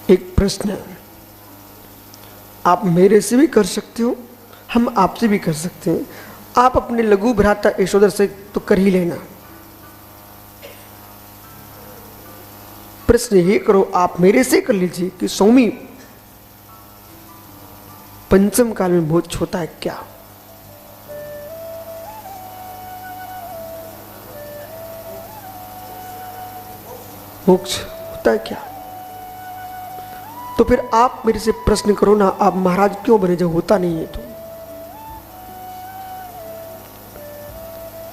एक प्रश्न है, आप मेरे से भी कर सकते हो, हम आपसे भी कर सकते हैं। आप अपने लघु भ्राता यशोधर से तो कर ही लेना। प्रश्न ये करो, आप मेरे से कर लीजिए कि स्वामी पंचम काल में मोक्ष होता है क्या? मोक्ष होता है क्या? तो फिर आप मेरे से प्रश्न करो ना, आप महाराज क्यों बने जब होता नहीं है तो?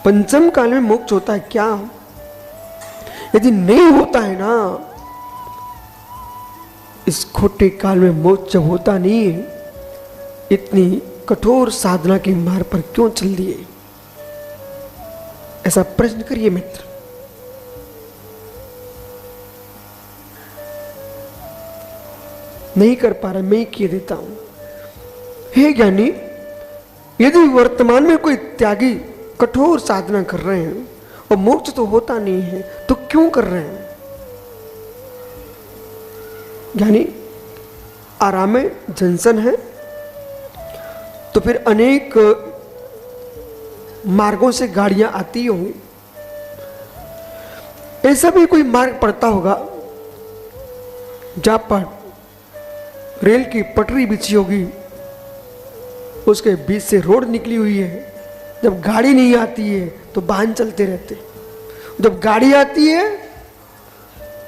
पंचम काल में मोक्ष होता है क्या? यदि नहीं होता है ना, इस खोटे काल में मोक्ष जब होता नहीं है, इतनी कठोर साधना के मार्ग पर क्यों चल दिए? ऐसा प्रश्न करिए मित्र। नहीं कर पा रहा, मैं ही किए देता हूं। हे ज्ञानी, यदि वर्तमान में कोई त्यागी कठोर साधना कर रहे हैं और मोक्ष तो होता नहीं है, तो क्यों कर रहे हैं? ज्ञानी, आराम में जंसन है तो फिर अनेक मार्गों से गाड़ियां आती होंगी। ऐसा भी कोई मार्ग पड़ता होगा जहां पर रेल की पटरी बिछी होगी, उसके बीच से रोड निकली हुई है। जब गाड़ी नहीं आती है तो वाहन चलते रहते, जब गाड़ी आती है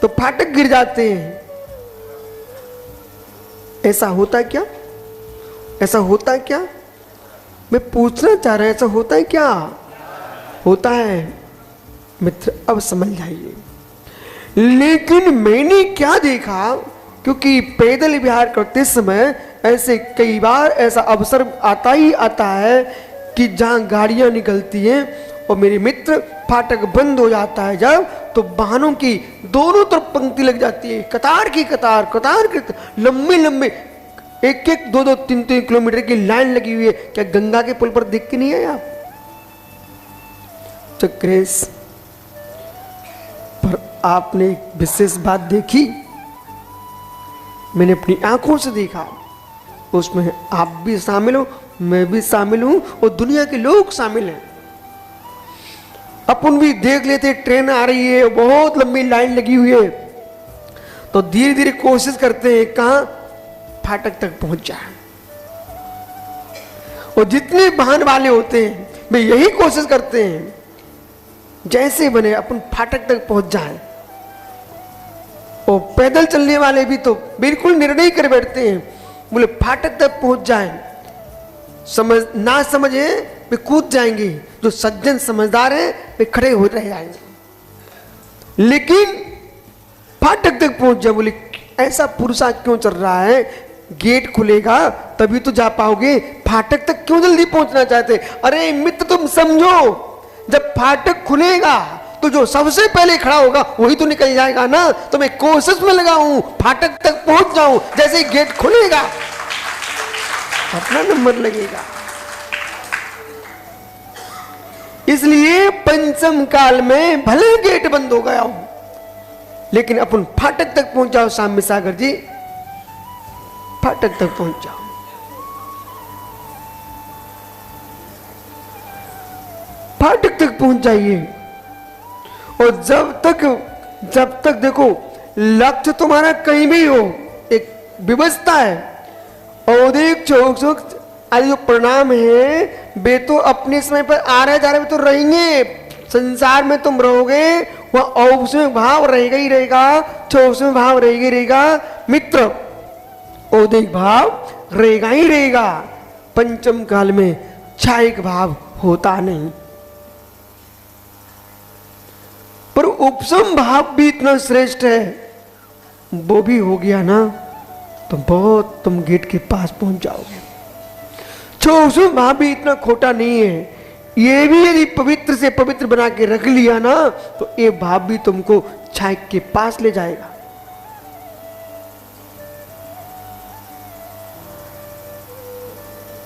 तो फाटक गिर जाते हैं। ऐसा होता है क्या? ऐसा होता है क्या? मैं पूछना चाह रहा हूं, ऐसा होता है क्या? होता है मित्र, अब समझ जाइए। लेकिन मैंने क्या देखा, क्योंकि पैदल विहार करते समय ऐसे कई बार ऐसा अवसर आता ही आता है कि जहां गाड़ियां निकलती हैं और मेरे मित्र फाटक बंद हो जाता है जब, तो वाहनों की दोनों तरफ पंक्ति लग जाती है, कतार की कतार, कतार की लंबे लंबे 1-1, 2-2, 3-3 किलोमीटर की लाइन लगी हुई है। क्या गंगा के पुल पर दिख के नहीं है आप? चक्रेश, पर आपने एक विशेष बात देखी, मैंने अपनी आंखों से देखा, उसमें आप भी शामिल हो, मैं भी शामिल हूं और दुनिया के लोग शामिल हैं। अपन भी देख लेते ट्रेन आ रही है, बहुत लंबी लाइन लगी हुई है, तो धीरे धीरे कोशिश करते हैं कहां फाटक तक पहुंच जाए। और जितने वाहन वाले होते हैं वे यही कोशिश करते हैं जैसे बने अपन फाटक तक पहुंच जाए। और पैदल चलने वाले भी तो बिल्कुल निर्णय कर बैठते हैं, बोले फाटक तक पहुंच जाए, समझ ना समझे वे कूद जाएंगे, जो सज्जन समझदार हैं वे खड़े हो रह जाएंगे। लेकिन फाटक तक पहुंच जाए, बोले ऐसा पुरुषा क्यों चल रहा है? गेट खुलेगा तभी तो जा पाओगे, फाटक तक क्यों जल्दी पहुंचना चाहते? अरे मित्र, तुम समझो, जब फाटक खुलेगा तो जो सबसे पहले खड़ा होगा वही तो निकल जाएगा ना। तो मैं कोशिश में लगा हूं फाटक तक पहुंच जाऊं, जैसे ही गेट खुलेगा अपना नंबर लगेगा। इसलिए पंचम काल में भले गेट बंद हो गया हो, लेकिन अपन फाटक तक पहुंच जाओ। साम्य सागर जी, फाटक तक पहुंच जाओ। फाटक तक पहुंच जाइए। और जब तक देखो लक्ष्य तुम्हारा कहीं भी हो, एक व्यवस्था है। और देख चौक जो परिणाम है वे तो अपने समय पर आ रहे जा रहे तो रहेंगे। संसार में तुम रहोगे वह औसम भाव रहेगा ही रहेगा, चौसम भाव रहेगा ही रहेगा मित्र, औदिक भाव रहेगा ही रहेगा। पंचम काल में क्षायिक भाव होता नहीं, पर उपसम भाव भी इतना श्रेष्ठ है, वो भी हो गया ना तो बहुत तुम गेट के पास पहुंच जाओगे। चौसम भाव भी इतना खोटा नहीं है, ये भी यदि पवित्र से पवित्र बना के रख लिया ना तो ये भाव भी तुमको छायक के पास ले जाएगा।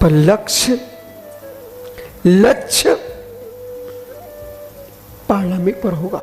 पर लक्ष्य पारलौकिक पर होगा।